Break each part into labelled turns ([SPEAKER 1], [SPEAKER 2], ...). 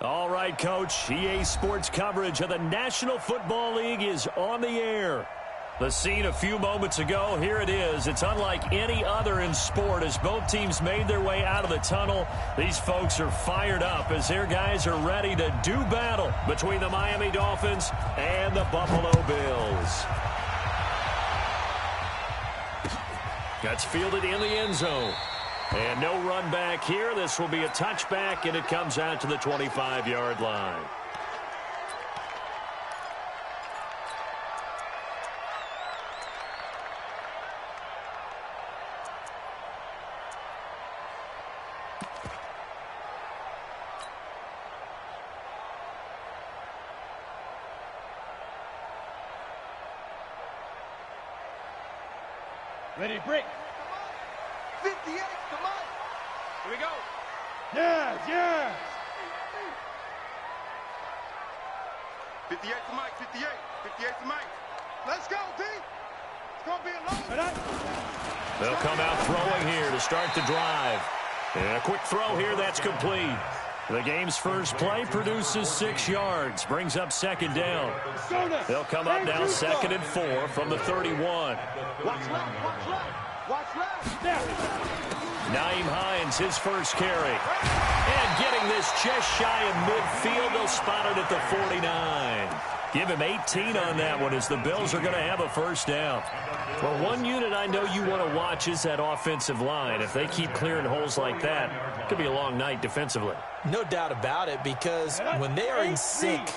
[SPEAKER 1] All right, Coach. EA Sports coverage of the National Football League is on the air. The scene a few moments ago, here it is. It's unlike any other in sport as both teams made their way out of the tunnel. These folks are fired up as their guys are ready to do battle between the Miami Dolphins and the Buffalo Bills. That's fielded in the end zone. And no run back here. This will be a touchback, and it comes out to the 25-yard line.
[SPEAKER 2] Ready, break.
[SPEAKER 3] 58 to Mike. Here we go.
[SPEAKER 2] Yes, yes.
[SPEAKER 3] 58 to Mike, 58. 58 to Mike. Let's go, D. It's going to be a long.
[SPEAKER 1] They'll come out throwing here to start the drive. And a quick throw here, that's complete. The game's first play produces 6 yards, brings up second down. They'll come up now 2nd and 4 from the 31.
[SPEAKER 3] Watch left, watch left. Watch left.
[SPEAKER 1] Naeem Hines, his first carry. And getting this just shy of midfield, they'll spot it at the 49. Give him 18 on that one as the Bills are going to have a first down. Well, one unit I know you want to watch is that offensive line. If they keep clearing holes like that, it could be a long night defensively.
[SPEAKER 4] No doubt about it, because when they are in sync,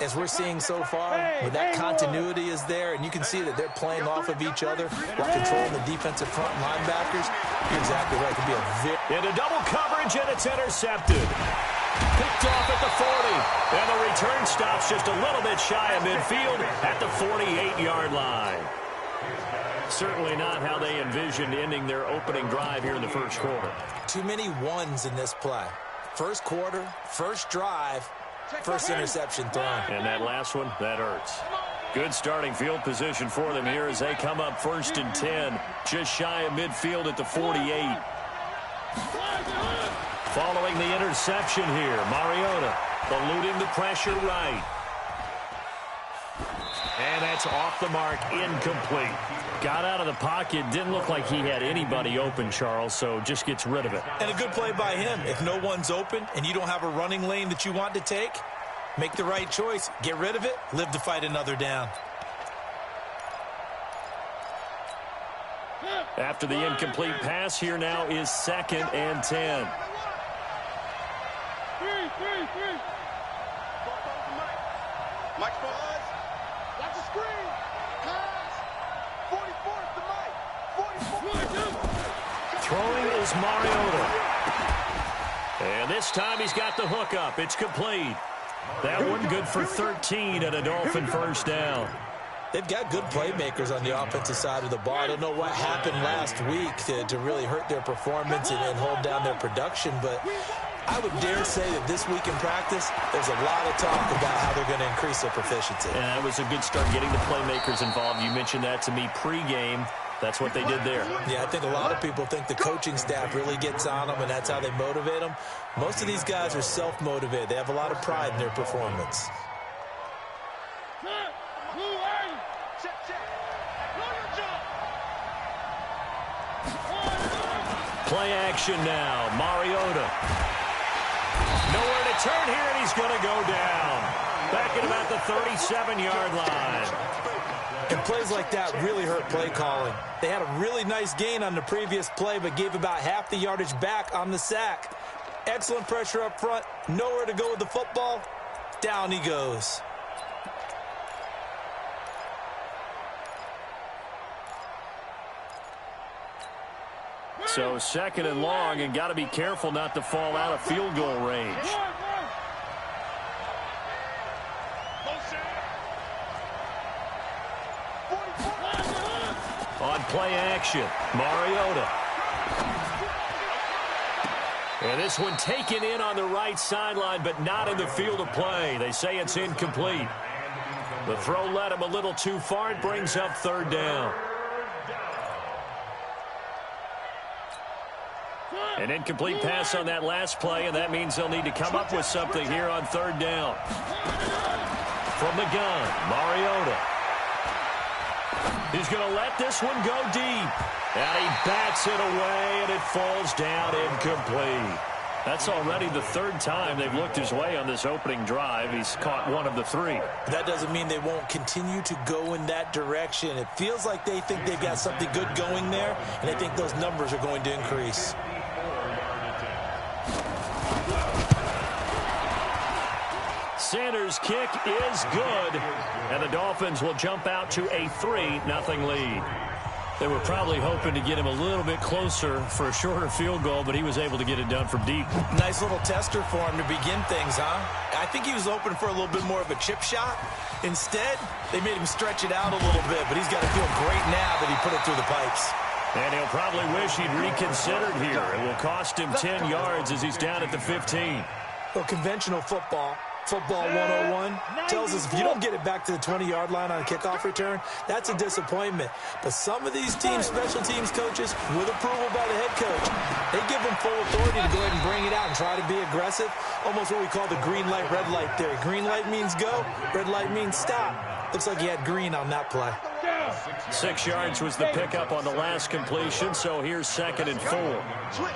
[SPEAKER 4] as we're seeing so far, when that continuity is there, and you can see that they're playing off of each other while controlling the defensive front linebackers, you're exactly right. It could be a
[SPEAKER 1] into double coverage, and it's intercepted. Picked off at the 40. And the return stops just a little bit shy of midfield at the 48-yard line. Certainly not how they envisioned ending their opening drive here in the first quarter.
[SPEAKER 4] Too many ones in this play. First quarter, first drive, first interception thrown.
[SPEAKER 1] And that last one, that hurts. Good starting field position for them here as they come up 1st and 10, just shy of midfield at the 48. Following the interception here, Mariota eluding the pressure right. And that's off the mark, incomplete. Got out of the pocket, didn't look like he had anybody open, Charles, so just gets rid of it.
[SPEAKER 4] And a good play by him. If no one's open and you don't have a running lane that you want to take, make the right choice. Get rid of it, live to fight another down.
[SPEAKER 1] After the incomplete pass, here now is 2nd and 10.
[SPEAKER 3] Mike's ball. That's a screen. Pass. 44 to Mike. 44.
[SPEAKER 1] Throwing is Mariota. And this time he's got the hook up. It's complete. That one good for 13 and a Dolphin first down.
[SPEAKER 4] They've got good playmakers on the offensive side of the ball. I don't know what happened last week to really hurt their performance and hold down their production, but I would dare say that this week in practice, there's a lot of talk about how they're going to increase their proficiency.
[SPEAKER 1] And that was a good start getting the playmakers involved. You mentioned that to me pregame. That's what they did there.
[SPEAKER 4] Yeah, I think a lot of people think the coaching staff really gets on them, and that's how they motivate them. Most of these guys are self-motivated. They have a lot of pride in their performance.
[SPEAKER 1] Play action now. Mariota. Nowhere to turn here, and he's going to go down. Back at about the 37-yard line.
[SPEAKER 4] And plays like that really hurt play calling. They had a really nice gain on the previous play, but gave about half the yardage back on the sack. Excellent pressure up front. Nowhere to go with the football. Down he goes.
[SPEAKER 1] So 2nd and long, and got to be careful not to fall out of field goal range. On play action, Mariota. And this one taken in on the right sideline, but not in the field of play. They say it's incomplete. The throw led him a little too far. It brings up 3rd down. An incomplete pass on that last play, and that means they'll need to come up with something here on third down. From the gun, Mariota. He's going to let this one go deep. And he bats it away, and it falls down incomplete. That's already the third time they've looked his way on this opening drive. He's caught one of the three.
[SPEAKER 4] That doesn't mean they won't continue to go in that direction. It feels like they think they've got something good going there, and they think those numbers are going to increase.
[SPEAKER 1] Sanders' kick is good, and the Dolphins will jump out to a 3-0 lead. They were probably hoping to get him a little bit closer for a shorter field goal, but he was able to get it done from deep.
[SPEAKER 4] Nice little tester for him to begin things, huh? I think he was hoping for a little bit more of a chip shot. Instead, they made him stretch it out a little bit, but he's got to feel great now that he put it through the pipes.
[SPEAKER 1] And he'll probably wish he'd reconsidered here. It will cost him 10 yards as he's down at the 15.
[SPEAKER 4] Well, conventional football 101 tells us if you don't get it back to the 20-yard line on a kickoff return, that's a disappointment. But some of these teams, special teams coaches, with approval by the head coach, they give them full authority to go ahead and bring it out and try to be aggressive. Almost what we call the green light, red light theory. Green light means go, red light means stop. Looks like he had green on that play.
[SPEAKER 1] 6 yards was the pickup on the last completion, so here's 2nd and 4.
[SPEAKER 3] Switch.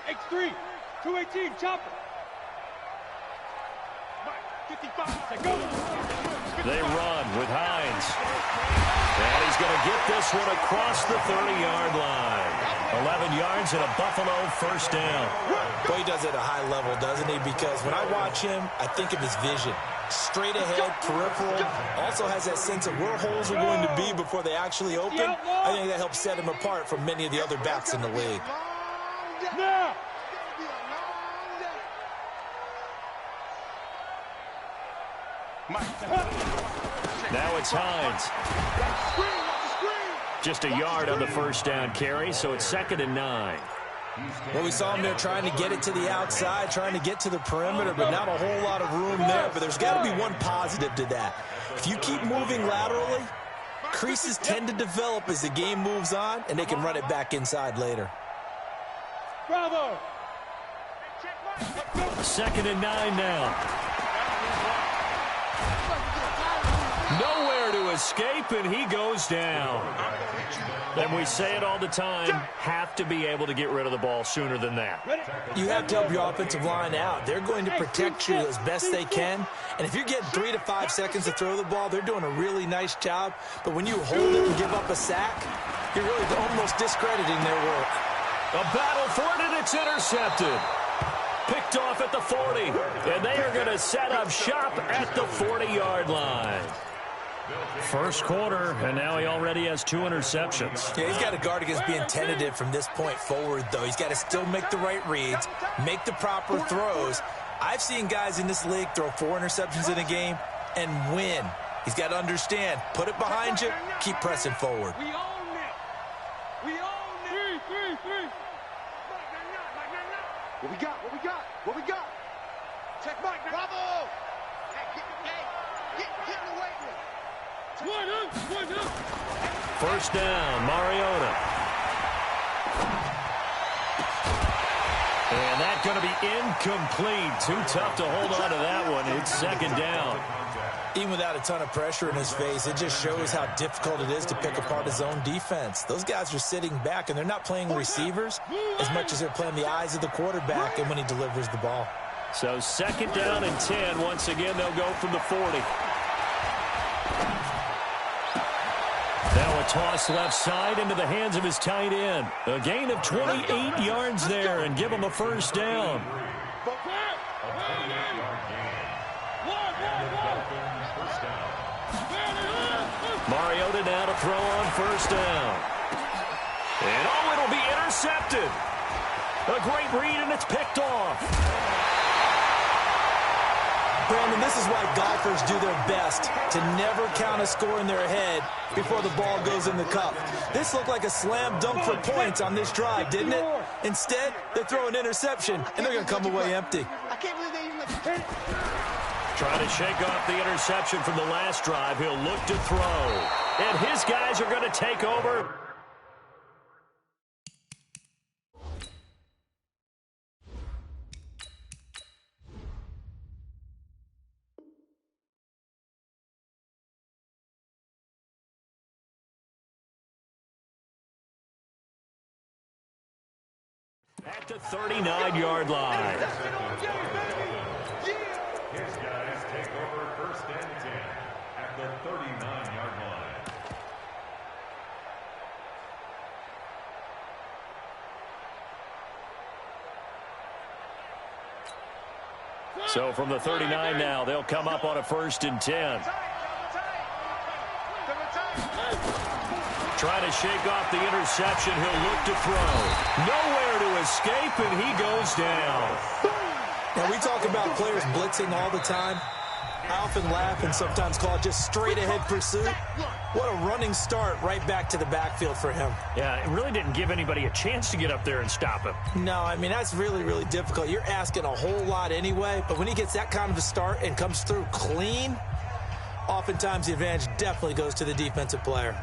[SPEAKER 2] X3. 218, chopper. 55, go.
[SPEAKER 1] They run with Hines. And he's going to get this one across the 30-yard line. 11 yards and a Buffalo first down.
[SPEAKER 4] Boy, he does it at a high level, doesn't he? Because when I watch him, I think of his vision. Straight ahead, peripheral. Also has that sense of where holes are going to be before they actually open. I think that helps set him apart from many of the other backs in the league.
[SPEAKER 2] Now.
[SPEAKER 1] Now it's Hines. Just a yard on the first down carry, so it's 2nd and 9.
[SPEAKER 4] Well, we saw him there trying to get it to the outside, trying to get to the perimeter, but not a whole lot of room there. But there's got to be one positive to that. If you keep moving laterally, creases tend to develop as the game moves on, and they can run it back inside later.
[SPEAKER 2] Bravo.
[SPEAKER 1] 2nd and 9 now. Nowhere to escape, and he goes down. And we say it all the time, have to be able to get rid of the ball sooner than that.
[SPEAKER 4] You have to help your offensive line out. They're going to protect you as best they can. And if you're getting 3 to 5 seconds to throw the ball, they're doing a really nice job. But when you hold it and give up a sack, you're really almost discrediting their work.
[SPEAKER 1] A battle for it, and it's intercepted. Picked off at the 40, and they are going to set up shop at the 40-yard line. First quarter, and now he already has 2 interceptions.
[SPEAKER 4] Yeah, he's got to guard against being tentative from this point forward, though. He's got to still make the right reads, make the proper throws. I've seen guys in this league throw 4 interceptions in a game and win. He's got to understand, put it behind you, keep pressing forward.
[SPEAKER 2] We own it. We own it. 3.
[SPEAKER 3] What we got? Check Mike. Bravo. Get away with it.
[SPEAKER 2] One up.
[SPEAKER 1] First down, Mariota. And that's going to be incomplete. Too tough to hold on to that one. It's 2nd down.
[SPEAKER 4] Even without a ton of pressure in his face, it just shows how difficult it is to pick apart his own defense. Those guys are sitting back, and they're not playing receivers as much as they're playing the eyes of the quarterback and when he delivers the ball.
[SPEAKER 1] So 2nd down and 10. Once again, they'll go from the 40. Now a toss left side into the hands of his tight end. A gain of 28 yards there and give him a first down. Mariota now to throw on first down. And it'll be intercepted. A great read, and it's picked off.
[SPEAKER 4] Brandon, this is why golfers do their best to never count a score in their head before the ball goes in the cup. This looked like a slam dunk for points on this drive, didn't it? Instead, they throw an interception, and they're going to come away empty.
[SPEAKER 3] I can't believe they even
[SPEAKER 1] Trying to shake off the interception from the last drive. He'll look to throw. And his guys are going to take over. At the 39-yard line.
[SPEAKER 5] His guys take over 1st and 10 at the 39-yard line.
[SPEAKER 1] So from the 39 now, they'll come up on a 1st and 10. Trying to shake off the interception. He'll look to throw. Nowhere to escape, and he goes down.
[SPEAKER 4] Now, we talk about players blitzing all the time. I often laugh and sometimes call it just straight-ahead pursuit. What a running start right back to the backfield for him.
[SPEAKER 1] Yeah, it really didn't give anybody a chance to get up there and stop him.
[SPEAKER 4] No, I mean, that's really, really difficult. You're asking a whole lot anyway, but when he gets that kind of a start and comes through clean, oftentimes the advantage definitely goes to the defensive player.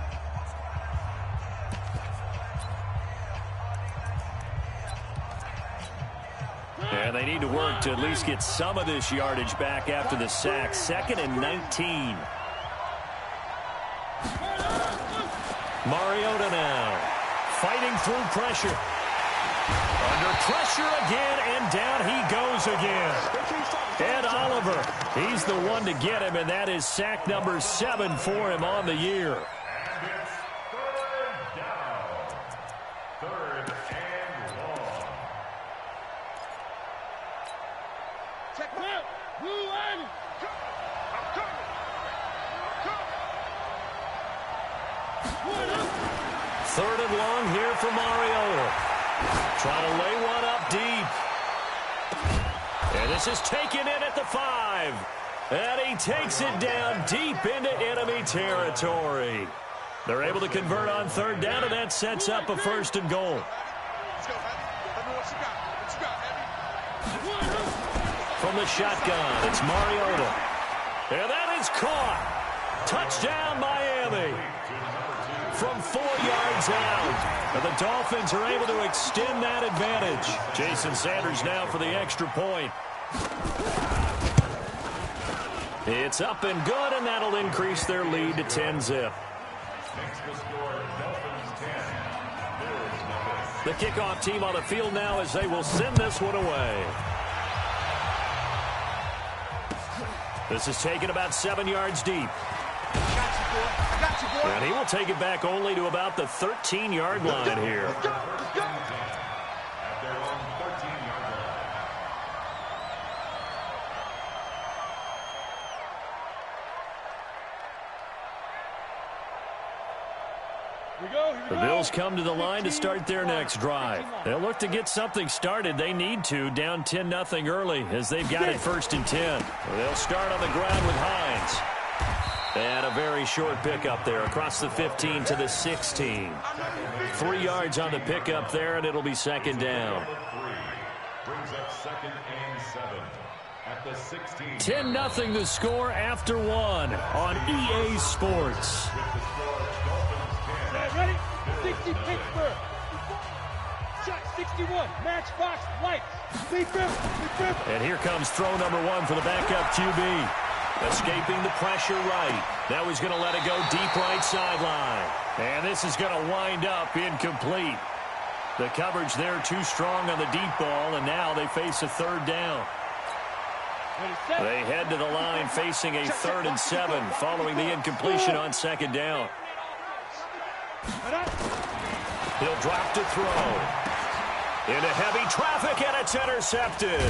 [SPEAKER 1] And they need to work to at least get some of this yardage back after the sack. 2nd and 19. Mariota now fighting through pressure. Under pressure again, and down he goes again. Ed Oliver, he's the one to get him, and that is sack number 7 for him on the year. Third and long here for Mariota. Trying to lay one up deep. And this is taken in at the 5. And he takes it down deep into enemy territory. They're able to convert on 3rd down, and that sets up a 1st and goal.
[SPEAKER 3] Let's go, Heavy. What you got, Heavy?
[SPEAKER 1] From the shotgun, it's Mariota. And that is caught. Touchdown, Miami. From 4 yards out. And the Dolphins are able to extend that advantage. Jason Sanders now for the extra point. It's up and good, and that'll increase their lead to 10-zip. The kickoff team on the field now as they will send this one away. This is taken about 7 yards deep. And he will take it back only to about the 13-yard line here. The Bills come to the line to start their next drive. They'll look to get something started. They need to, down 10-0 early as they've got it 1st and 10. They'll start on the ground with Hines. And a very short pickup there across the 15 to the 16. 3 yards on the pickup there, and it'll be 2nd down.
[SPEAKER 5] Brings up 2nd and 7 at the 16.
[SPEAKER 1] 10-0 the score after 1 on EA Sports.
[SPEAKER 2] Ready? 60 Pittsburgh. Shot 61. Matchbox lights. Deep grip.
[SPEAKER 1] And here comes throw number 1 for the backup QB. Escaping the pressure right. Now he's going to let it go deep right sideline. And this is going to wind up incomplete. The coverage there too strong on the deep ball, and now they face a 3rd down. They head to the line facing a 3rd and 7 following the incompletion on 2nd down. He'll drop to throw. Into heavy traffic, and it's intercepted.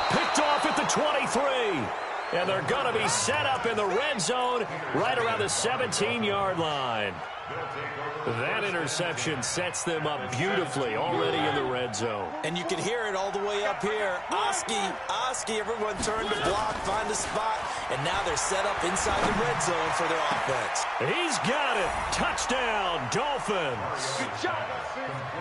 [SPEAKER 1] Picked off at the 23. And they're going to be set up in the red zone right around the 17-yard line. That interception sets them up beautifully already in the red zone.
[SPEAKER 4] And you can hear it all the way up here. Oski, everyone turned to block, find a spot, and now they're set up inside the red zone for their offense.
[SPEAKER 1] He's got it. Touchdown, Dolphins.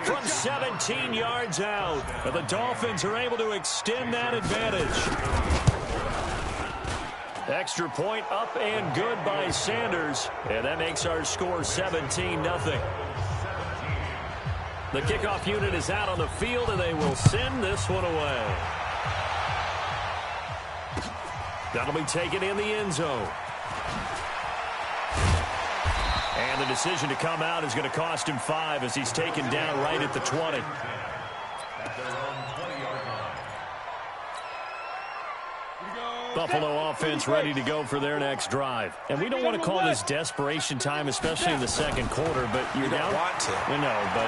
[SPEAKER 1] From 17 yards out, the Dolphins are able to extend that advantage. Extra point up and good by Sanders. And that makes our score 17-0. The kickoff unit is out on the field, and they will send this one away. That'll be taken in the end zone. And the decision to come out is going to cost him 5 as he's taken down right at the 20.
[SPEAKER 5] at their own 20-yard line.
[SPEAKER 1] Buffalo offense ready to go for their next drive. And we don't want to call this desperation time, especially in the second quarter, but you're down.
[SPEAKER 4] You don't want to.
[SPEAKER 1] No, but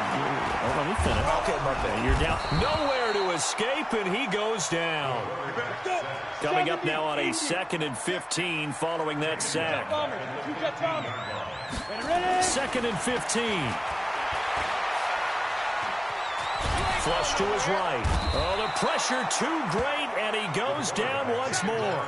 [SPEAKER 1] let me finish.
[SPEAKER 4] Okay, my bad.
[SPEAKER 1] You're down. Nowhere to escape, and he goes down. Coming up now on a 2nd and 15 following that sack. 2nd and 15. Flush to his right. Oh, the pressure too great, and he goes down once more.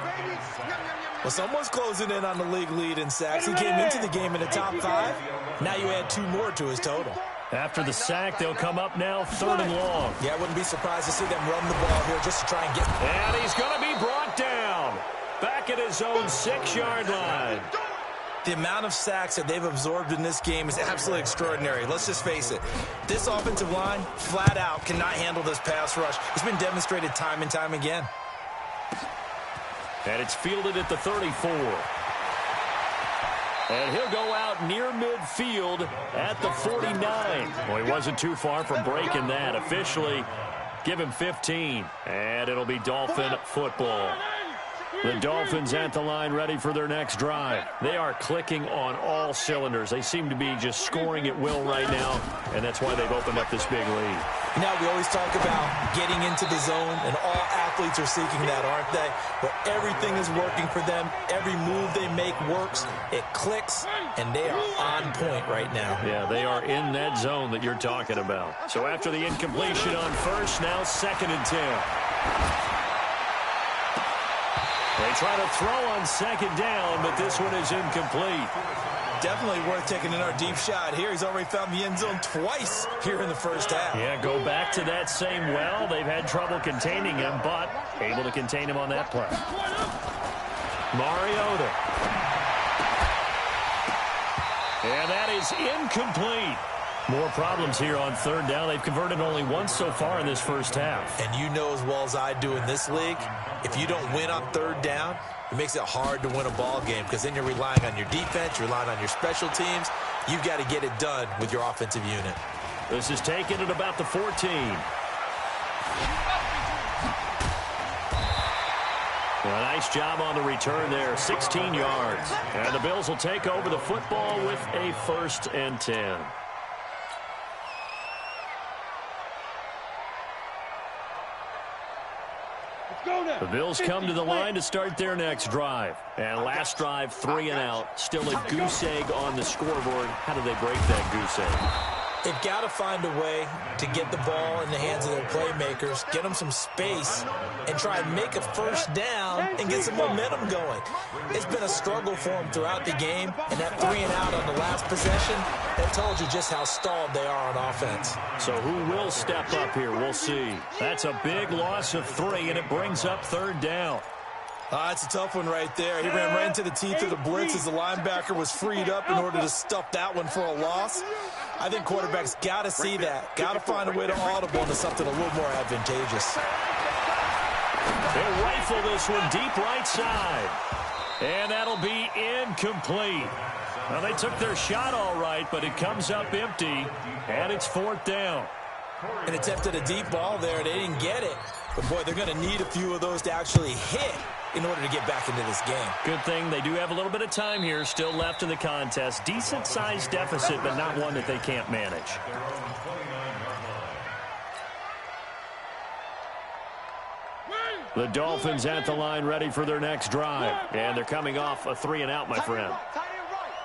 [SPEAKER 4] Well, someone's closing in on the league lead in sacks. He came into the game in the top 5. Now you add 2 more to his total.
[SPEAKER 1] After the sack, they'll come up now 3rd and long.
[SPEAKER 4] Yeah, I wouldn't be surprised to see them run the ball here just to try and get...
[SPEAKER 1] And he's going to be brought down. Back at his own 6-yard line.
[SPEAKER 4] The amount of sacks that they've absorbed in this game is absolutely extraordinary. Let's just face it. This offensive line, flat out, cannot handle this pass rush. It's been demonstrated time and time again.
[SPEAKER 1] And it's fielded at the 34. And he'll go out near midfield at the 49. Well, he wasn't too far from breaking that. Officially, give him 15. And it'll be Dolphin football. The Dolphins at the line ready for their next drive. They are clicking on all cylinders. They seem to be just scoring at will right now, and that's why they've opened up this big lead.
[SPEAKER 4] You know, we always talk about getting into the zone, and all athletes are seeking that, aren't they? But everything is working for them. Every move they make works. It clicks, and they are on point right now.
[SPEAKER 1] Yeah, they are in that zone that you're talking about. So after the incompletion on first, now 2nd and 10. They try to throw on 2nd down, but this one is incomplete.
[SPEAKER 4] Definitely worth taking another deep shot here. He's already found the end zone twice here in the first half.
[SPEAKER 1] Yeah, go back to that same well. They've had trouble containing him, but able to contain him on that play. Mariota. And that is incomplete. More problems here on 3rd down. They've converted only once so far in this first half.
[SPEAKER 4] And you know as well as I do in this league, if you don't win on 3rd down, it makes it hard to win a ball game because then you're relying on your defense, you're relying on your special teams. You've got to get it done with your offensive unit.
[SPEAKER 1] This is taken at about the 14. A nice job on the return there, 16 yards. And the Bills will take over the football with a 1st and 10. The Bills come to the line to start their next drive. And last drive, 3 and out. Still a goose egg on the scoreboard. How do they break that goose egg?
[SPEAKER 4] They've got to find a way to get the ball in the hands of their playmakers, get them some space, and try and make a 1st down and get some momentum going. It's been a struggle for them throughout the game, and that 3 and out on the last possession, that told you just how stalled they are on offense.
[SPEAKER 1] So who will step up here? We'll see. That's a big loss of 3, and it brings up 3rd down.
[SPEAKER 4] It's a tough one right there. He ran right into the teeth of the blitz as the linebacker was freed up in order to stuff that one for a loss. I think quarterbacks got to see that. Got to find a way to audible into something a little more advantageous.
[SPEAKER 1] They rifle this one deep right side. And that'll be incomplete. Well, they took their shot all right, but it comes up empty, and it's 4th down.
[SPEAKER 4] An attempt at a deep ball there. They didn't get it. But, boy, they're going to need a few of those to actually hit in order to get back into this game.
[SPEAKER 1] Good thing they do have a little bit of time here still left in the contest. Decent-sized deficit, but not one that they can't manage. The Dolphins at the line ready for their next drive. And they're coming off a 3 and out, my friend.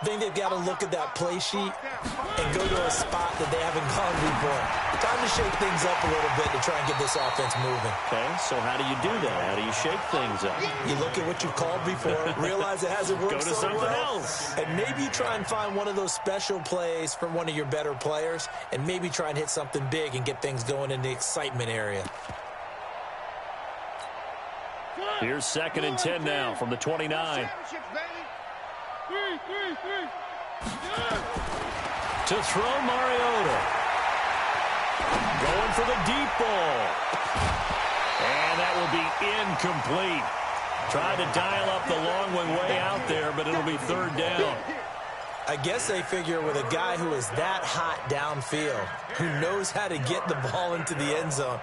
[SPEAKER 4] I think they've got to look at that play sheet and go to a spot that they haven't gone before. Time to shake things up a little bit to try and get this offense moving.
[SPEAKER 1] Okay, so how do you do that? How do you shake things up?
[SPEAKER 4] You look at what you've called before, realize it hasn't worked
[SPEAKER 1] Go to
[SPEAKER 4] so
[SPEAKER 1] something
[SPEAKER 4] well,
[SPEAKER 1] else.
[SPEAKER 4] and maybe try and find one of those special plays from one of your better players, and maybe try and hit something big and get things going in the excitement area.
[SPEAKER 1] Here's 2nd and 10 now from the 29. To throw Mariota. Going for the deep ball. And that will be incomplete. Tried to dial up the long one way out there, but it'll be 3rd down.
[SPEAKER 4] I guess they figure with a guy who is that hot downfield, who knows how to get the ball into the end zone,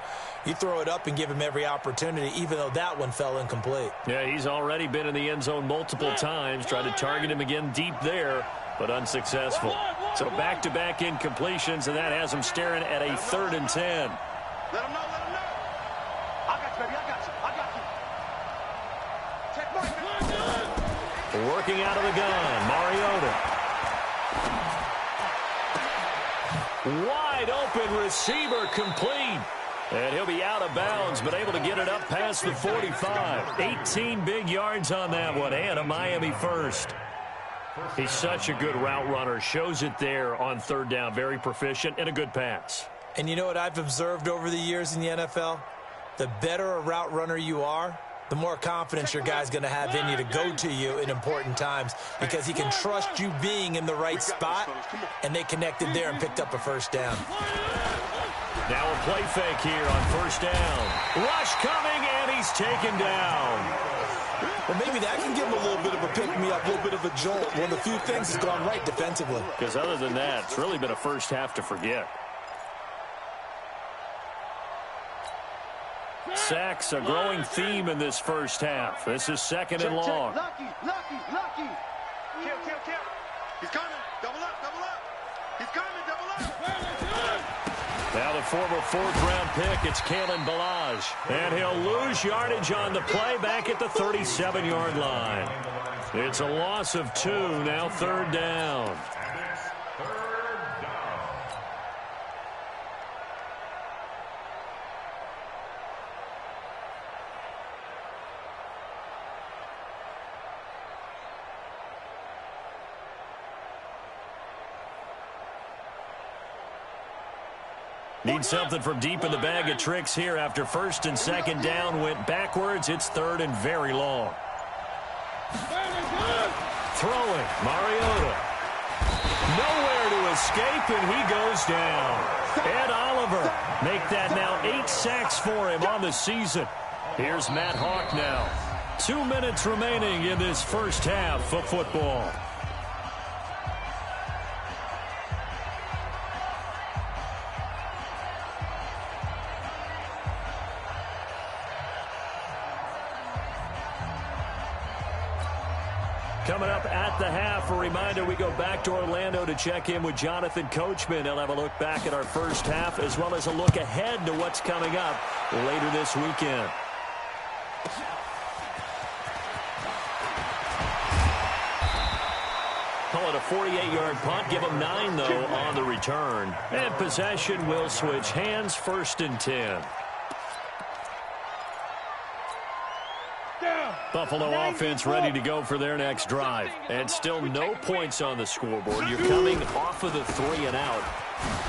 [SPEAKER 4] you throw it up and give him every opportunity, even though that one fell incomplete.
[SPEAKER 1] Yeah, he's already been in the end zone multiple times, tried to target him again deep there, but unsuccessful. So back-to-back incompletions, and that has him staring at a 3rd and 10.
[SPEAKER 3] Let him know, let him know. I got you, baby, I got you, I got you. Check mark.
[SPEAKER 1] Working out of the gun, Mariota. Wide open receiver complete. And he'll be out of bounds, but able to get it up past the 45. 18 big yards on that one, and a Miami first. He's such a good route runner. Shows it there on 3rd down. Very proficient and a good pass.
[SPEAKER 4] And you know what I've observed over the years in the NFL? The better a route runner you are, the more confidence your guy's going to have in you to go to you in important times because he can trust you being in the right spot, and they connected there and picked up a 1st down.
[SPEAKER 1] Now a play fake here on 1st down. Rush coming, and he's taken down.
[SPEAKER 4] Well, maybe that can give him a little bit of a pick-me-up, a little bit of a jolt. One of the few things has gone right defensively.
[SPEAKER 1] Because other than that, it's really been a first half to forget. Sacks, a growing theme in this first half. This is 2nd and long.
[SPEAKER 3] Lucky. Kill. He's coming. Double up. He's coming, double up.
[SPEAKER 1] Now the former 4th-round pick, it's Kalen Ballage. And he'll lose yardage on the play back at the 37-yard line. It's a loss of 2, now 3rd down. Need something from deep in the bag of tricks here after 1st and 2nd down went backwards. It's 3rd and very long. Throwing, Mariota. Nowhere to escape, and he goes down. Ed Oliver make that now 8 sacks for him on the season. Here's Matt Hawk now. 2 minutes remaining in this first half of football. Coming up at the half, a reminder, we go back to Orlando to check in with Jonathan Coachman. He'll have a look back at our first half as well as a look ahead to what's coming up later this weekend. Call it a 48-yard punt. Give them 9, though, on the return. And possession will switch hands, 1st and 10. Buffalo offense ready to go for their next drive. And still no points on the scoreboard. You're coming off of the 3 and out.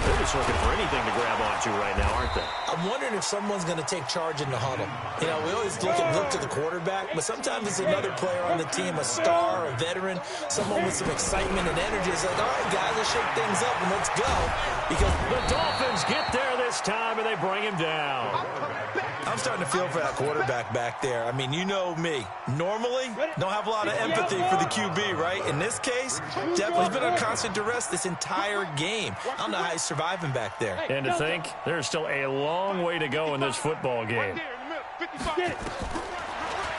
[SPEAKER 1] They're just looking for anything to grab onto right now, aren't they?
[SPEAKER 4] I'm wondering if someone's going to take charge in the huddle. You know, we always look to the quarterback, but sometimes it's another player on the team, a star, a veteran, someone with some excitement and energy. It's like, all right, guys, let's shake things up and let's go. Because
[SPEAKER 1] the Dolphins get there this time, and they bring him down.
[SPEAKER 4] I'm starting to feel for that quarterback back there. I mean, you know me. Normally, don't have a lot of empathy for the QB, right? In this case, definitely been under constant duress this entire game. I don't know how he's surviving back there.
[SPEAKER 1] And to think, there's still a long way to go in this football game.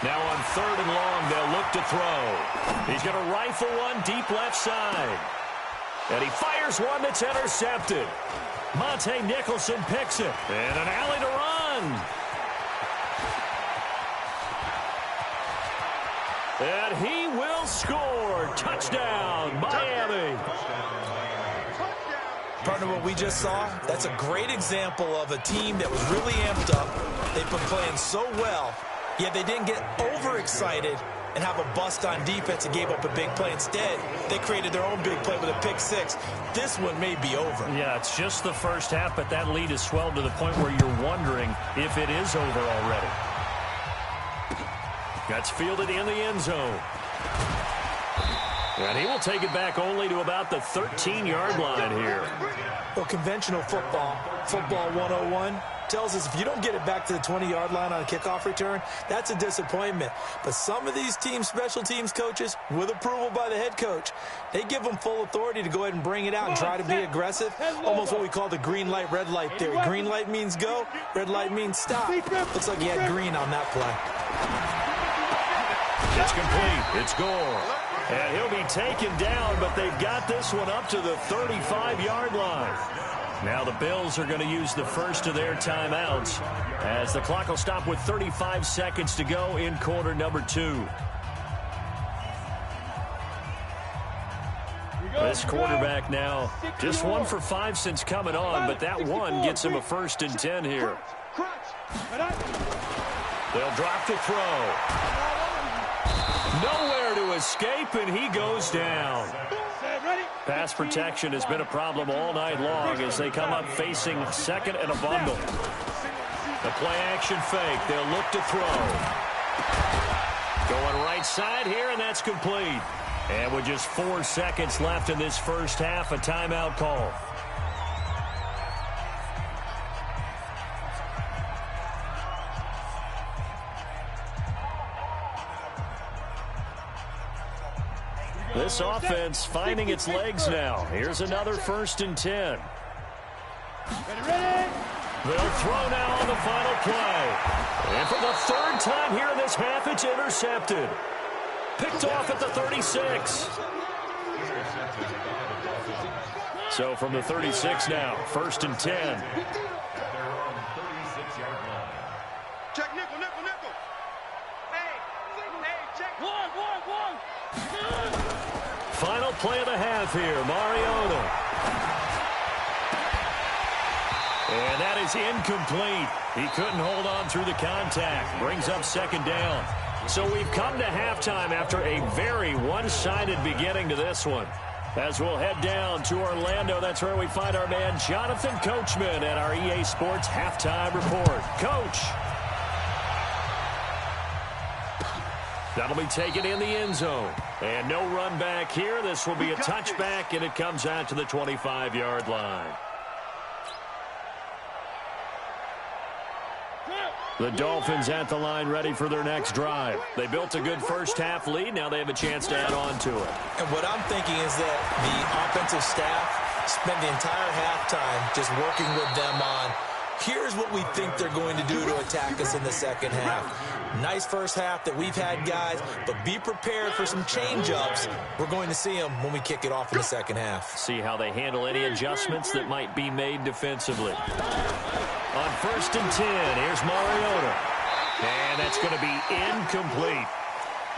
[SPEAKER 1] Now on 3rd and long, they'll look to throw. He's going to rifle one deep left side. And he fires one that's intercepted. Monte Nicholson picks it. And an alley to run. And he will score. Touchdown, Miami.
[SPEAKER 4] Partner, what we just saw, that's a great example of a team that was really amped up. They've been playing so well, yet they didn't get overexcited and have a bust on defense and gave up a big play. Instead, they created their own big play with a pick 6. This one may be over.
[SPEAKER 1] Yeah, it's just the first half, but that lead has swelled to the point where you're wondering if it is over already. That's fielded in the end zone. And he will take it back only to about the 13-yard line here.
[SPEAKER 4] Well, conventional football 101, tells us if you don't get it back to the 20-yard line on a kickoff return, that's a disappointment. But some of these team special teams coaches, with approval by the head coach, they give them full authority to go ahead and bring it out and try to be aggressive. Almost what we call the green light, red light theory. Green light means go, red light means stop. Looks like he had green on that play.
[SPEAKER 1] It's complete. It's Gore. And he'll be taken down, but they've got this one up to the 35-yard line. Now the Bills are going to use the first of their timeouts as the clock will stop with 35 seconds to go in quarter number 2. This quarterback now just 1 for 5 since coming on, but that one gets him a 1st and 10 here. They'll drop the throw. Nowhere to escape, and he goes down. Pass protection has been a problem all night long as they come up facing 2nd and a bundle. The play-action fake. They'll look to throw. Going right side here, and that's complete. And with just 4 seconds left in this first half, a timeout call. This offense finding its legs now. Here's another 1st and 10. They'll throw now on the final play. And for the 3rd time here in this half, it's intercepted. Picked off at the 36. So from the 36 now, 1st and 10.
[SPEAKER 3] Check nickel, nickel, nickel. Hey, check. One.
[SPEAKER 1] Final play of the half here, Mariota. And that is incomplete. He couldn't hold on through the contact. Brings up 2nd down. So we've come to halftime after a very one-sided beginning to this one. As we'll head down to Orlando, that's where we find our man Jonathan Coachman at our EA Sports Halftime Report. Coach. That'll be taken in the end zone. And no run back here. This will be a touchback, and it comes out to the 25-yard line. The Dolphins at the line ready for their next drive. They built a good first half lead. Now they have a chance to add on to it.
[SPEAKER 4] And what I'm thinking is that the offensive staff spent the entire halftime just working with them on, here's what we think they're going to do to attack us in the second half. Nice first half that we've had, guys, but be prepared for some change-ups. We're going to see them when we kick it off in the second half.
[SPEAKER 1] See how they handle any adjustments that might be made defensively. On 1st and 10, here's Mariota. And that's going to be incomplete.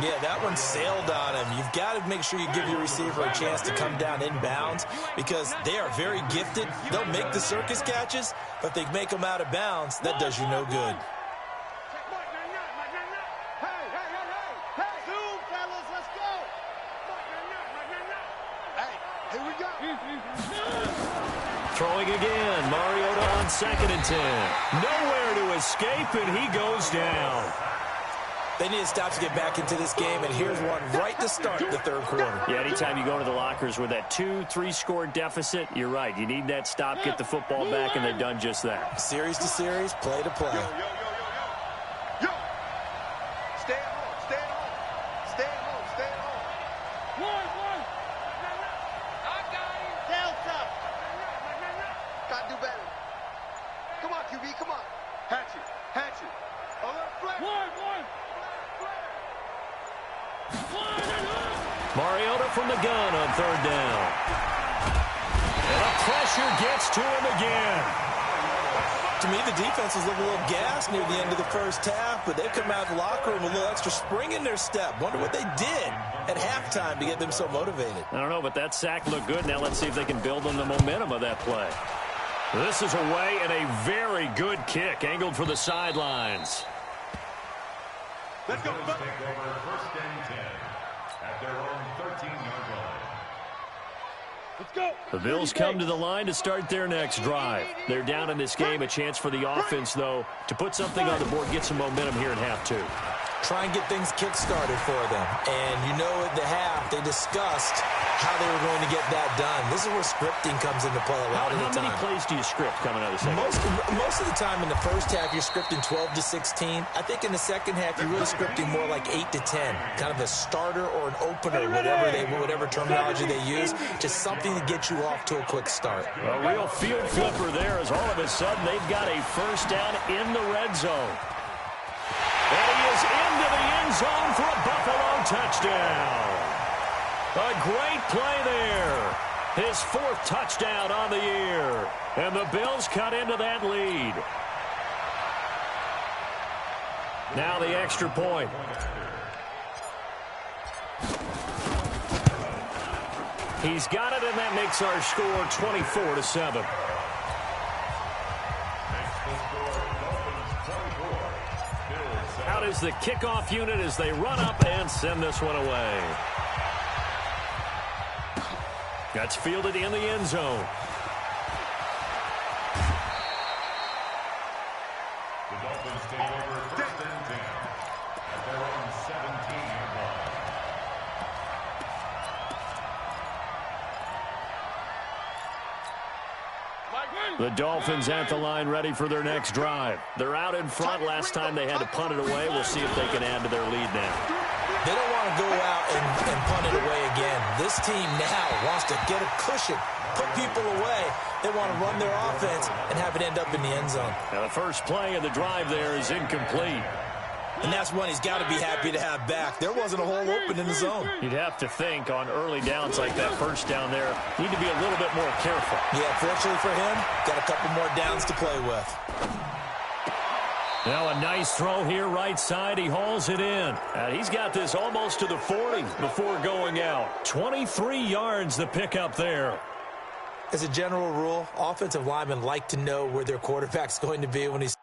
[SPEAKER 4] Yeah, that one sailed on him. You've got to make sure you give your receiver a chance to come down inbounds because they are very gifted. They'll make the circus catches, but if they make them out of bounds, that does you no good.
[SPEAKER 1] Throwing again, Mariota on 2nd and 10. Nowhere to escape, and he goes down.
[SPEAKER 4] They need to stop to get back into this game, and here's one right to start the 3rd quarter.
[SPEAKER 1] Yeah, anytime you go to the lockers with that 2-3 score deficit, you're right. You need that stop, get the football back, and they've done just that.
[SPEAKER 4] Series to series, play to play.
[SPEAKER 3] Yo. Stay at home. Stay at home. Stay at home. Stay at home. One. I got him. Delta. Gotta do better. Come on, QB. Come on. Hatchet.
[SPEAKER 1] Mariota from the gun on 3rd down. And the pressure gets to him again.
[SPEAKER 4] To me, the defense was looking a little gassed near the end of the first half, but they've come out of the locker room with a little extra spring in their step. Wonder what they did at halftime to get them so motivated.
[SPEAKER 1] I don't know, but that sack looked good. Now let's see if they can build on the momentum of that play. This is away, and a very good kick angled for the sidelines.
[SPEAKER 3] Let's go.
[SPEAKER 5] Take over 1st and 10 at their own 13-yard line.
[SPEAKER 2] Let's go.
[SPEAKER 1] The Bills come to the line to start their next drive. They're down in this game. A chance for the offense, though, to put something on the board, get some momentum here in half 2.
[SPEAKER 4] try and get things kick-started for them. And you know at the half, they discussed how they were going to get that done. This is where scripting comes into play a lot of the time.
[SPEAKER 1] How many plays do you script coming out of the second?
[SPEAKER 4] Most of the time in the first half, you're scripting 12 to 16. I think in the second half, you're really scripting more like 8 to 10. Kind of a starter or an opener, whatever terminology they use. Just something to get you off to a quick start.
[SPEAKER 1] A real field flipper there as all of a sudden they've got a first down in the red zone. And he is into the end zone for a Buffalo touchdown. A great play there. His 4th touchdown on the year. And the Bills cut into that lead. Now the extra point. He's got it, and that makes our score 24-7. Out is the kickoff unit as they run up and send this one away. That's fielded in the end zone.
[SPEAKER 5] The Dolphins take over 1st and 10 at their own 17-yard line.
[SPEAKER 1] The Dolphins at the line ready for their next drive. They're out in front. Last time they had to punt it away. We'll see if they can add to their lead now.
[SPEAKER 4] They don't want to go out and punt it away again. This team now wants to get a cushion, put people away. They want to run their offense and have it end up in the end zone.
[SPEAKER 1] Now the first play of the drive there is incomplete.
[SPEAKER 4] And that's one he's got to be happy to have back. There wasn't a hole open in the zone.
[SPEAKER 1] You'd have to think on early downs like that first down there, need to be a little bit more careful.
[SPEAKER 4] Yeah, fortunately for him, got a couple more downs to play with.
[SPEAKER 1] Now a nice throw here right side. He hauls it in. And he's got this almost to the 40 before going out. 23 yards the pickup there.
[SPEAKER 4] As a general rule, offensive linemen like to know where their quarterback's going to be when he's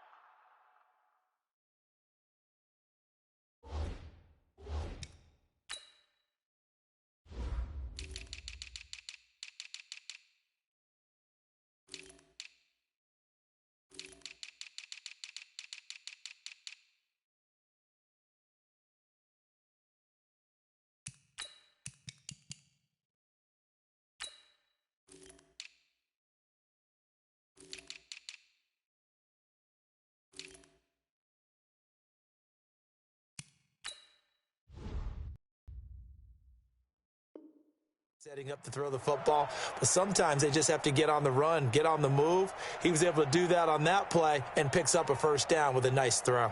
[SPEAKER 4] setting up to throw the football, but sometimes they just have to get on the run, get on the move. He was able to do that on that play and picks up a first down with a nice throw.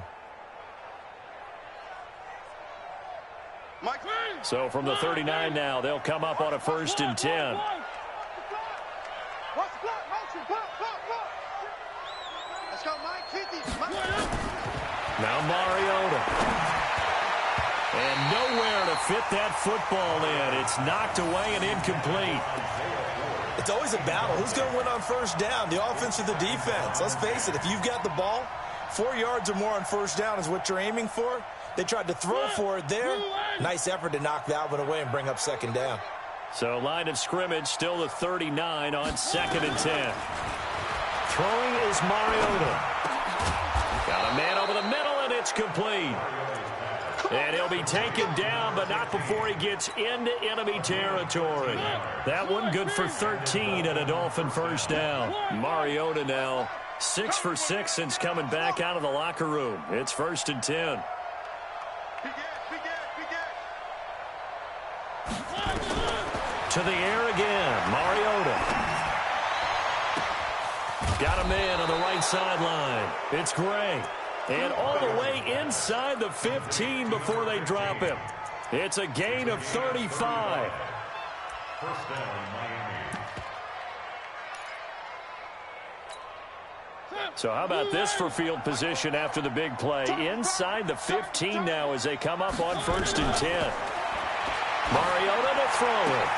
[SPEAKER 1] So from the 39 now, they'll come up on a 1st and 10. Now Mariota. And nowhere to fit that football in. It's knocked away and incomplete.
[SPEAKER 4] It's always a battle. Who's going to win on first down, the offense or the defense? Let's face it, if you've got the ball, 4 yards or more on first down is what you're aiming for. They tried to throw for it there. Nice effort to knock that one away and bring up 2nd down.
[SPEAKER 1] So line of scrimmage still the 39 on 2nd and 10. Throwing is Mariota. Got a man over the middle, and it's complete. And he'll be taken down, but not before he gets into enemy territory. That one good for 13 and a Dolphin first down. Mariota now 6 for 6 since coming back out of the locker room. It's 1st and 10. To the air again, Mariota. Got a man on the right sideline. It's Gray. And all the way inside the 15 before they drop him. It's a gain of 35.
[SPEAKER 5] First down, Miami.
[SPEAKER 1] So how about this for field position after the big play? Inside the 15 now as they come up on 1st and 10. Mariota to throw it.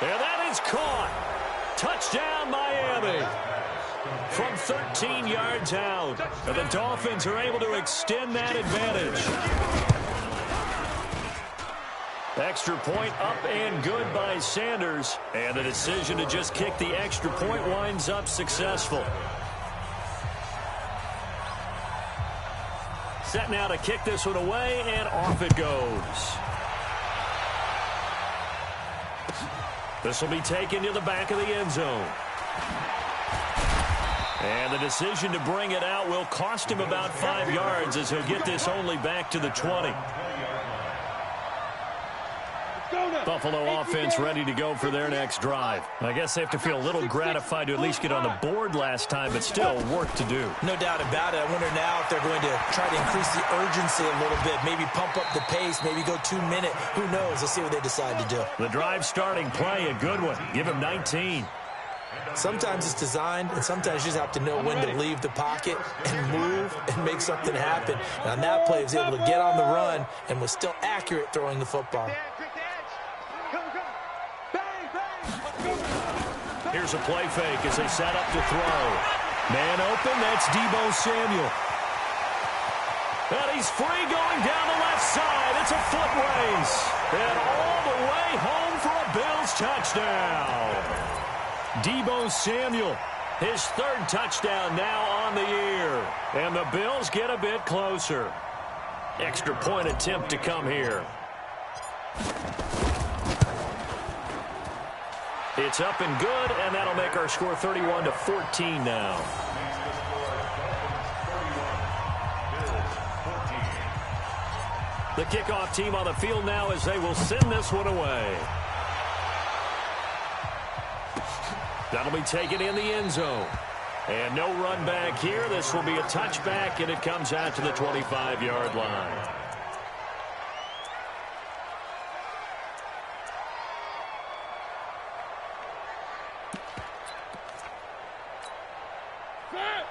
[SPEAKER 1] And that is caught. Touchdown, Miami. From 13 yards out. And the Dolphins are able to extend that advantage. Extra point up and good by Sanders. And the decision to just kick the extra point winds up successful. Set now to kick this one away, and off it goes. This will be taken to the back of the end zone. And the decision to bring it out will cost him about 5 yards as he'll get this only back to the 20. Buffalo offense ready to go for their next drive. I guess they have to feel a little gratified to at least get on the board last time, but still work to do.
[SPEAKER 4] No doubt about it. I wonder now if they're going to try to increase the urgency a little bit, maybe pump up the pace, maybe go 2-minute. Who knows? Let's see what they decide to do.
[SPEAKER 1] The drive starting play, a good one. Give him 19.
[SPEAKER 4] Sometimes it's designed, and sometimes you just have to know when to leave the pocket and move and make something happen. And on that play, he was able to get on the run and was still accurate throwing the football.
[SPEAKER 1] Here's a play fake as they set up to throw. Man open, that's Deebo Samuel. And he's free going down the left side. It's a foot race. And all the way home for a Bills touchdown. Deebo Samuel, his 3rd touchdown now on the year. And the Bills get a bit closer. Extra point attempt to come here. It's up and good, and that'll make our score 31-14 now. The kickoff team on the field now as they will send this one away. That'll be taken in the end zone. And no run back here. This will be a touchback, and it comes out to the 25-yard line.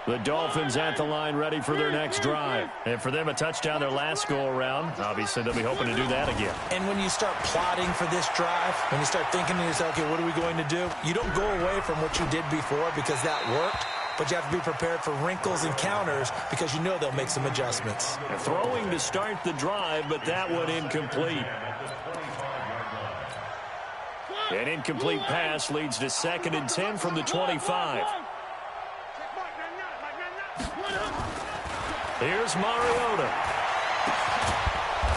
[SPEAKER 1] The Dolphins at the line ready for their next drive. And for them, a touchdown their last go-around. Obviously, they'll be hoping to do that again.
[SPEAKER 4] And when you start plotting for this drive, when you start thinking to yourself, okay, what are we going to do? You don't go away from what you did before because that worked, but you have to be prepared for wrinkles and counters because you know they'll make some adjustments.
[SPEAKER 1] Throwing to start the drive, but that one incomplete. An incomplete pass leads to 2nd and 10 from the 25. Here's Mariota.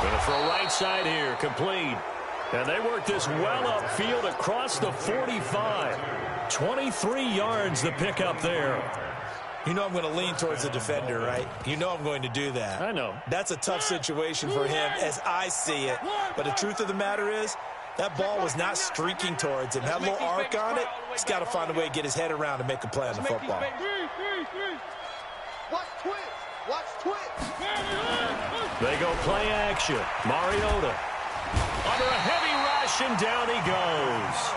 [SPEAKER 1] Going to throw right side here, complete. And they work this well upfield across the 45. 23 yards the pickup there.
[SPEAKER 4] You know I'm going to lean towards the defender, right? You know I'm going to do that.
[SPEAKER 1] I know.
[SPEAKER 4] That's a tough situation for him as I see it. But the truth of the matter is, that ball was not streaking towards him. Had a little arc on it. He's got to find a way to get his head around and make a play on the football.
[SPEAKER 3] Watch twitch. Watch twitch.
[SPEAKER 1] They go play action. Mariota under a heavy rush, and down he goes.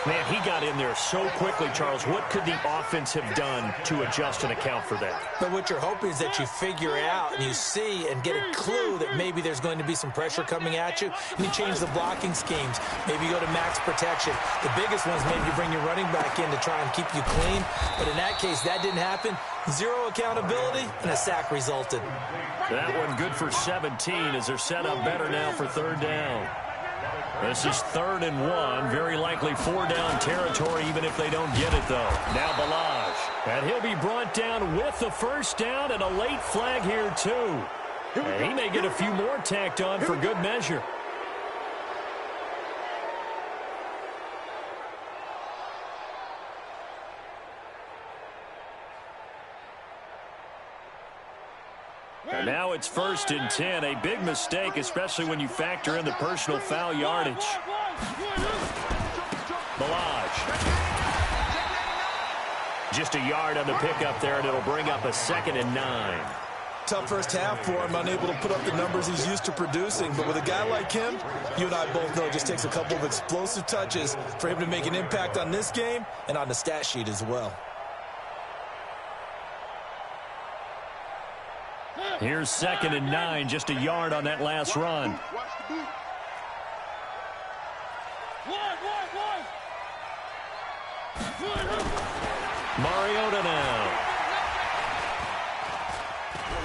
[SPEAKER 1] Man, he got in there so quickly, Charles. What could the offense have done to adjust and account for that?
[SPEAKER 4] But what you're hoping is that you figure out and you see and get a clue that maybe there's going to be some pressure coming at you, and you change the blocking schemes. Maybe you go to max protection. The biggest one is maybe you bring your running back in to try and keep you clean. But in that case, that didn't happen. 0 accountability, and a sack resulted.
[SPEAKER 1] That one good for 17 as they're set up better now for 3rd down. This is 3rd and 1. Very likely 4-down territory, even if they don't get it, though. Now Balaj. And he'll be brought down with the 1st down and a late flag here, too. And he may get a few more tacked on for good measure. And now it's 1st and 10. A big mistake, especially when you factor in the personal foul yardage. Balaj. Just a yard on the pickup there, and it'll bring up a 2nd and 9.
[SPEAKER 4] Tough first half for him, unable to put up the numbers he's used to producing. But with a guy like him, you and I both know it just takes a couple of explosive touches for him to make an impact on this game and on the stat sheet as well.
[SPEAKER 1] Here's 2nd and 9, just a yard on that last run. Mariota now.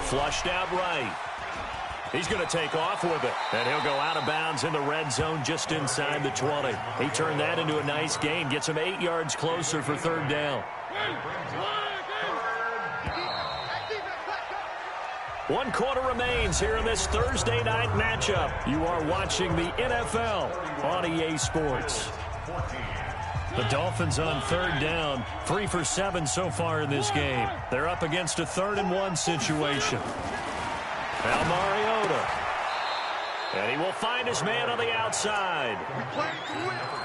[SPEAKER 1] Flushed out right. He's going to take off with it. And he'll go out of bounds in the red zone just inside the 20. He turned that into a nice gain. Gets him 8 yards closer for 3rd down. 1 quarter remains here in this Thursday night matchup. You are watching the NFL on EA Sports. The Dolphins on 3rd down, 3 for 7 so far in this game. They're up against a 3rd-and-1 situation. Now Mariota. And he will find his man on the outside.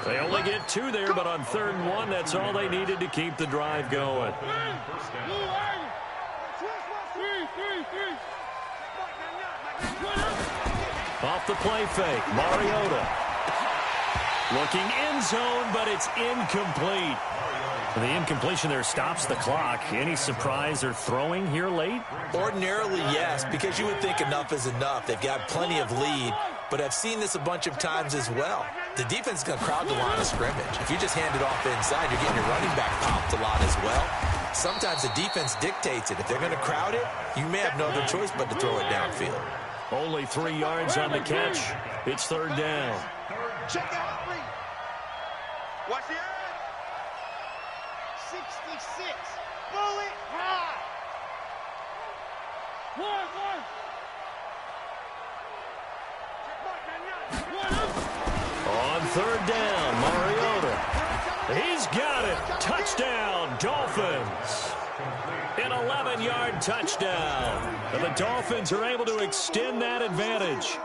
[SPEAKER 1] They only get 2 there, but on 3rd and 1, that's all they needed to keep the drive going. Off the play fake, Mariota. Looking end zone, but it's incomplete. The incompletion there stops the clock. Any surprise they're throwing here late?
[SPEAKER 4] Ordinarily, yes, because you would think enough is enough. They've got plenty of lead, but I've seen this a bunch of times as well. The defense is going to crowd the line of scrimmage. If you just hand it off inside, you're getting your running back popped a lot as well. Sometimes the defense dictates it. If they're going to crowd it, you may have no other choice but to throw it downfield.
[SPEAKER 1] Only 3 yards on the catch. It's 3rd down.
[SPEAKER 3] Check out, please. Watch the eye.
[SPEAKER 2] 66. Bullet high. 1.
[SPEAKER 1] On 3rd down, Mariota. He's got it. Touchdown, Dolphins. An 11-yard touchdown. And the Dolphins are able to extend that advantage.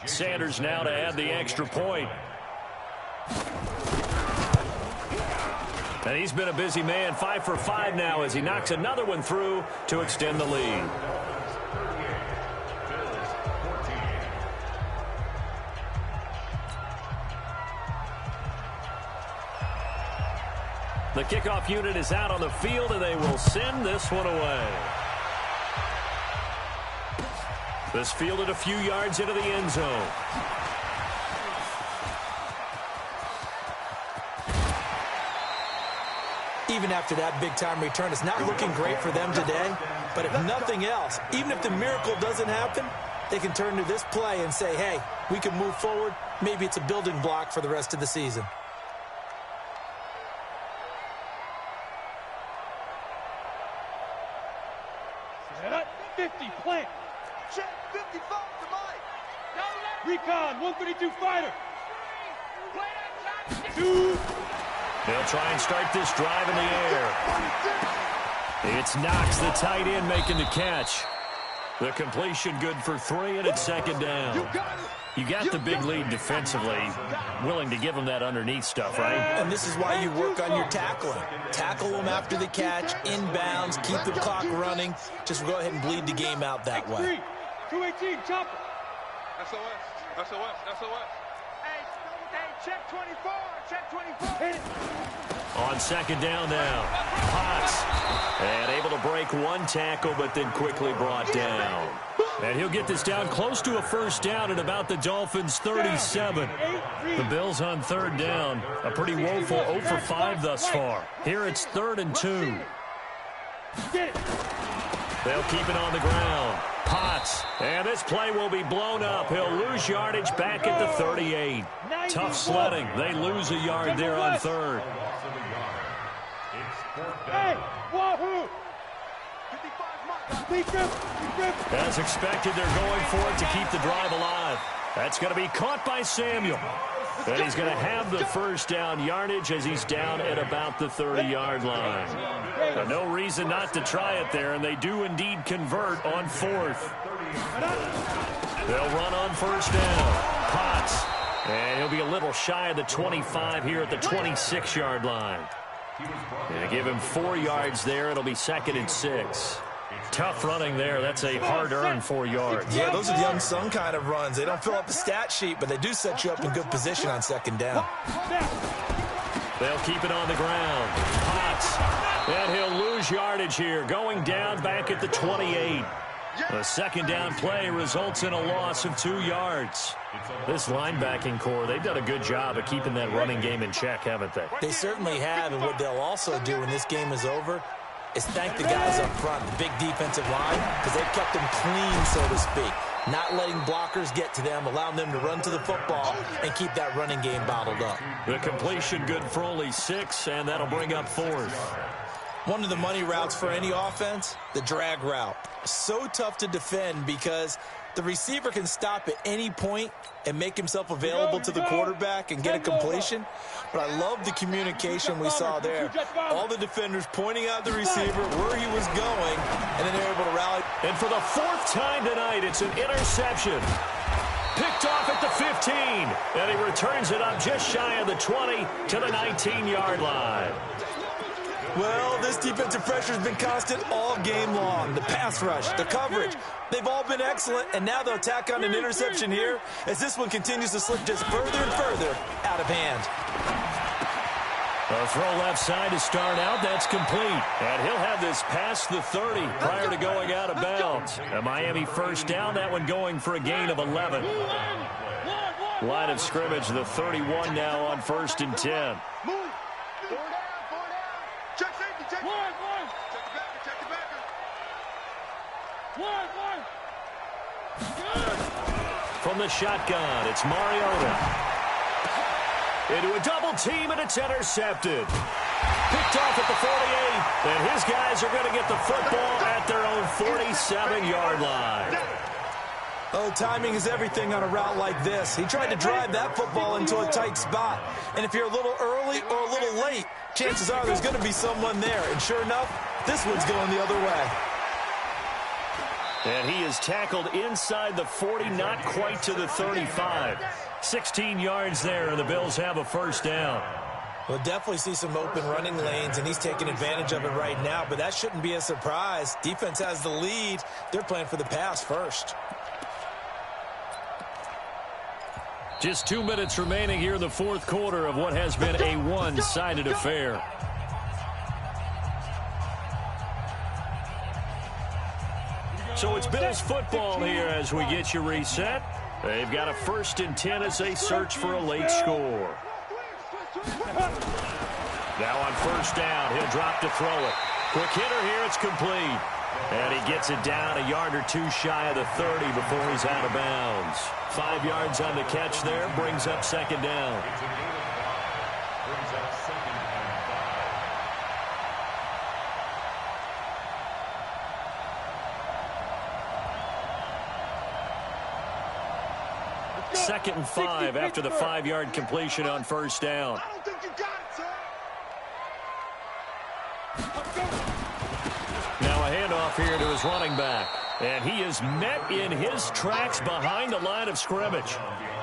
[SPEAKER 1] Sanders now to add the extra point. And he's been a busy man, 5 for 5 now as he knocks another one through to extend the lead. The kickoff unit is out on the field, and they will send this one away. This fielded a few yards into the end zone.
[SPEAKER 4] Even after that big-time return, it's not looking great for them today. But if nothing else, even if the miracle doesn't happen, they can turn to this play and say, hey, we can move forward. Maybe it's a building block for the rest of the season.
[SPEAKER 2] Set up 50, plant.
[SPEAKER 3] Check 55 to Mike.
[SPEAKER 2] Recon, 132 fighter. 2.
[SPEAKER 1] They'll try and start this drive in the air. It's Knox, the tight end, making the catch. The completion good for 3, and it's 2nd down. You got the big lead defensively. Willing to give them that underneath stuff, right?
[SPEAKER 4] And this is why you work on your tackling. Tackle them after the catch, inbounds, keep the clock running. Just go ahead and bleed the game out that way.
[SPEAKER 2] 218, chopper.
[SPEAKER 3] SOS, SOS, SOS. Hey, check 24, check 24. Hit it.
[SPEAKER 1] On 2nd down now. Potts. And able to break 1 tackle, but then quickly brought down. And he'll get this down close to a 1st down at about the Dolphins' 37. The Bills on 3rd down. A pretty woeful 0 for 5 thus far. Here it's 3rd and 2. They'll keep it on the ground. Potts. And this play will be blown up. He'll lose yardage back at the 38. Tough sledding. They lose a yard there on 3rd.
[SPEAKER 2] Hey, wahoo!
[SPEAKER 1] As expected, they're going for it to keep the drive alive. That's going to be caught by Samuel. And he's going to have the 1st down yardage as he's down at about the 30-yard line. But no reason not to try it there, and they do indeed convert on 4th. They'll run on 1st down. Potts. And he'll be a little shy of the 25 here at the 26-yard line. And give him 4 yards there. It'll be 2nd and 6. Tough running there. That's a hard-earned 4 yards.
[SPEAKER 4] Yeah, those are the unsung kind of runs. They don't fill up the stat sheet, but they do set you up in good position on 2nd down.
[SPEAKER 1] They'll keep it on the ground. Potts. And he'll lose yardage here. Going down back at the 28. A second down play results in a loss of 2 yards. This linebacking core, they've done a good job of keeping that running game in check, haven't they?
[SPEAKER 4] They certainly have, and what they'll also do when this game is over is thank the guys up front, the big defensive line, because they've kept them clean, so to speak. Not letting blockers get to them, allowing them to run to the football and keep that running game bottled up.
[SPEAKER 1] The completion good for only 6, and that'll bring up 4th.
[SPEAKER 4] One of the money routes for any offense, the drag route. So tough to defend because the receiver can stop at any point and make himself available to the quarterback and get a completion. But I love the communication we saw there. All the defenders pointing out the receiver, where he was going, and then they're able to rally.
[SPEAKER 1] And for the 4th time tonight, it's an interception. Picked off at the 15, and he returns it up just shy of the 20 to the 19-yard line.
[SPEAKER 4] Well, this defensive pressure has been constant all game long. The pass rush, the coverage, they've all been excellent, and now they'll tack on an interception here as this one continues to slip just further and further out of hand.
[SPEAKER 1] A throw left side to start out. That's complete. And he'll have this past the 30 prior to going out of bounds. A Miami first down, that one going for a gain of 11. Line of scrimmage, the 31 now on 1st and 10.
[SPEAKER 3] Check safety, check. One. Check the backer. One.
[SPEAKER 1] From the shotgun, it's Mariota. Into a double team, and it's intercepted. Picked off at the 48, and his guys are going to get the football at their own 47-yard line.
[SPEAKER 4] Oh, timing is everything on a route like this. He tried to drive that football into a tight spot. And if you're a little early or a little late, chances are there's going to be someone there. And sure enough, this one's going the other way.
[SPEAKER 1] And he is tackled inside the 40, not quite to the 35. 16 yards there, and the Bills have a first down.
[SPEAKER 4] We'll definitely see some open running lanes, and he's taking advantage of it right now, but that shouldn't be a surprise. Defense has the lead. They're playing for the pass first.
[SPEAKER 1] Just 2 minutes remaining here in the 4th quarter of what has been a one-sided affair. So it's Bills football here as we get you reset. They've got a 1st and 10 as they search for a late score. Now on 1st down, he'll drop to throw it. Quick hitter here, it's complete. And he gets it down a yard or 2 shy of the 30 before he's out of bounds. 5 yards on the catch there, brings up 2nd down. Second and 5 after the 5-yard completion on 1st down.
[SPEAKER 3] I don't think you got it, sir.
[SPEAKER 1] Now a handoff here to his running back. And he is met in his tracks behind the line of scrimmage.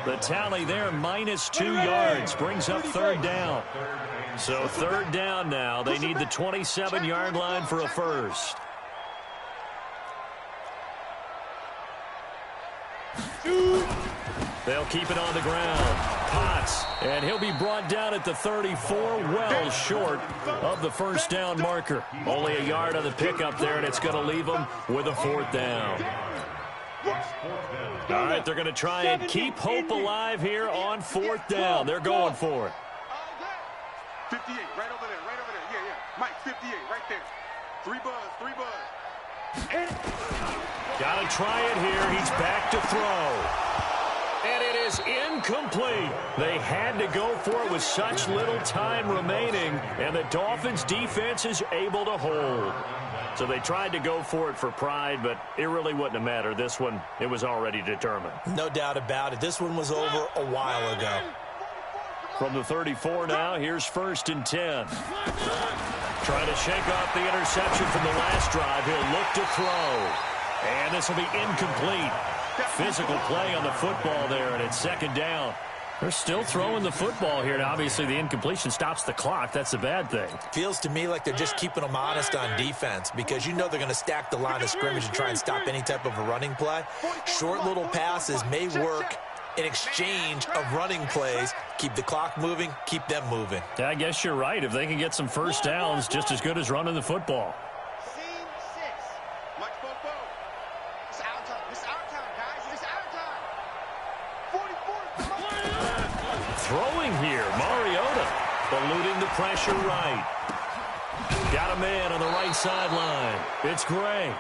[SPEAKER 1] The tally there, -2 yards, brings up 3rd down. So 3rd down now. They need the 27-yard line for a first. They'll keep it on the ground. Potts, and he'll be brought down at the 34, well short of the 1st down marker. Only a yard on the pickup there, and it's going to leave them with a 4th down. All right, they're going to try and keep hope alive here on 4th down. They're going for it.
[SPEAKER 3] 58, right over there. Yeah. Mike, 58, right there. 3 buzz.
[SPEAKER 1] Got to try it here. He's back to throw. And it is incomplete. They had to go for it with such little time remaining, and the Dolphins' defense is able to hold. So they tried to go for it for pride, but it really wouldn't have mattered. This one, it was already determined.
[SPEAKER 4] No doubt about it. This one was over a while ago.
[SPEAKER 1] From the 34 now, here's 1st and 10. Trying to shake off the interception from the last drive. He'll look to throw. And this will be incomplete. Physical play on the football there, and it's 2nd down. They're still throwing the football here, and obviously the incompletion stops the clock. That's the bad thing.
[SPEAKER 4] Feels to me like they're just keeping them honest on defense because you know they're going to stack the line of scrimmage and try and stop any type of a running play. Short little passes may work in exchange of running plays. Keep the clock moving, keep them moving.
[SPEAKER 1] Yeah, I guess you're right. If they can get some first downs, just as good as running the football. Throwing here, Mariota, eluding the pressure right. Got a man on the right sideline. It's Gray.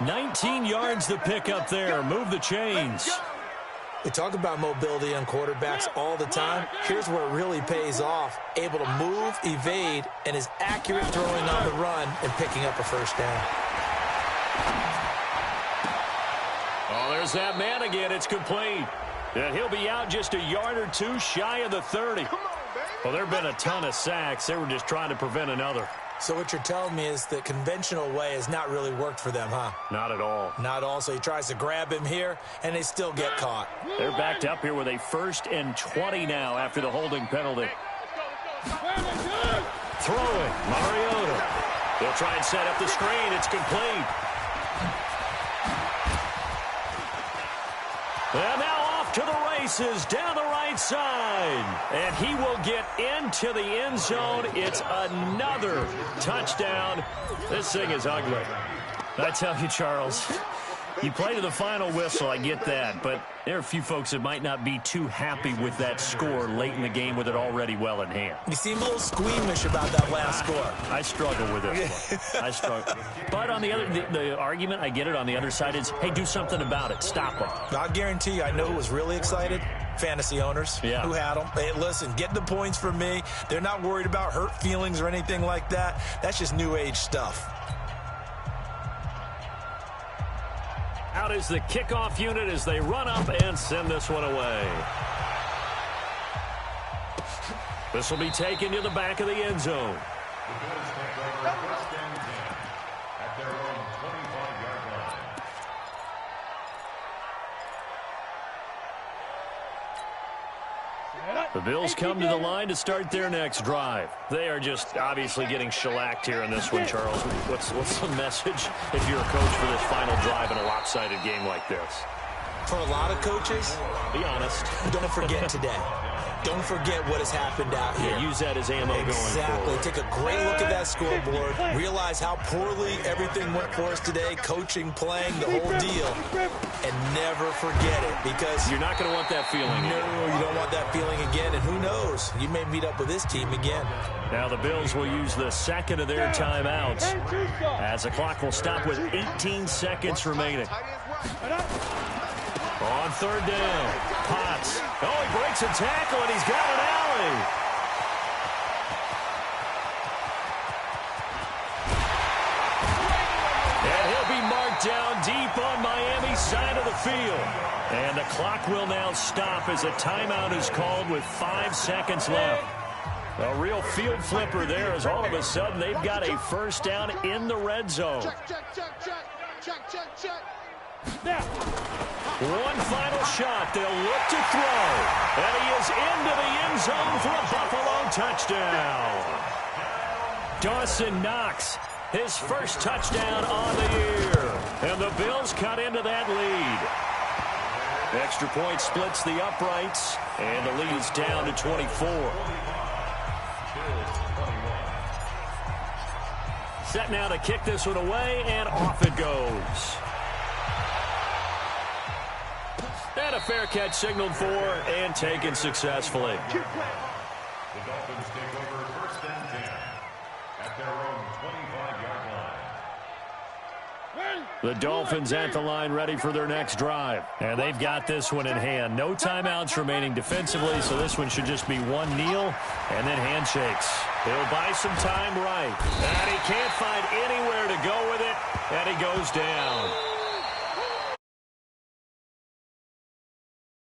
[SPEAKER 1] 19 yards to pick up there. Move the chains.
[SPEAKER 4] We talk about mobility on quarterbacks all the time. Here's where it really pays off. Able to move, evade, and is accurate throwing on the run and picking up a first down.
[SPEAKER 1] Oh, there's that man again. It's complete. And he'll be out just a yard or two shy of the 30. Well, there have been a ton of sacks. They were just trying to prevent another.
[SPEAKER 4] So what you're telling me is the conventional way has not really worked for them, huh?
[SPEAKER 1] Not at all.
[SPEAKER 4] Not at all. So he tries to grab him here, and they still get caught.
[SPEAKER 1] They're backed up here with a 1st and 20 now after the holding penalty. Throwing, Mariota. They'll try and set up the screen. It's complete. And now off to the races down the right side. And he will get into the end zone. It's another touchdown. This thing is ugly. I tell you, Charles, you play to the final whistle, I get that. But there are a few folks that might not be too happy with that score late in the game with it already well in hand.
[SPEAKER 4] You seem a little squeamish about that last score.
[SPEAKER 1] I struggle with this one. I struggle. But on the other, the argument, I get it, on the other side is, hey, do something about it. Stop them.
[SPEAKER 4] I guarantee you, I know who was really excited. Fantasy owners who had them. Hey, listen, get the points from me. They're not worried about hurt feelings or anything like that. That's just new age stuff.
[SPEAKER 1] Out is the kickoff unit as they run up and send this one away. This will be taken to the back of the end zone.
[SPEAKER 5] At their own 25-yard line.
[SPEAKER 1] The Bills come to the line to start their next drive. They are just obviously getting shellacked here in this one, Charles. What's the message if you're a coach for this final drive in a lopsided game like this?
[SPEAKER 4] For a lot of coaches,
[SPEAKER 1] be honest.
[SPEAKER 4] Don't forget today. Don't forget what has happened out here.
[SPEAKER 1] Yeah, use that as ammo going forward.
[SPEAKER 4] Exactly. Take a great look at that scoreboard. Realize how poorly everything went for us today. Coaching, playing, the whole deal. And never forget it, because
[SPEAKER 1] you're not going to want that feeling.
[SPEAKER 4] No, you don't want that feeling again. And who knows? You may meet up with this team again.
[SPEAKER 1] Now the Bills will use the second of their timeouts as the clock will stop with 18 seconds remaining. On 3rd down, Potts. Oh, he breaks a tackle, and he's got an alley. And he'll be marked down deep on Miami's side of the field. And the clock will now stop as a timeout is called with 5 seconds left. A real field flipper there as all of a sudden they've got a first down in the red zone.
[SPEAKER 2] Now.
[SPEAKER 1] One final shot. They'll look to throw. And he is into the end zone for a Buffalo touchdown. Dawson Knox, his first touchdown on the year. And the Bills cut into that lead. Extra point splits the uprights. And the lead is down to 24. Set now to kick this one away, and off it goes. And a fair catch signaled for and taken successfully.
[SPEAKER 5] The Dolphins take over 1st and 10 at their own 25-yard line.
[SPEAKER 1] The Dolphins at the line ready for their next drive. And they've got this one in hand. No timeouts remaining defensively, so this one should just be one kneel and then handshakes. He'll buy some time right. And he can't find anywhere to go with it, and he goes down.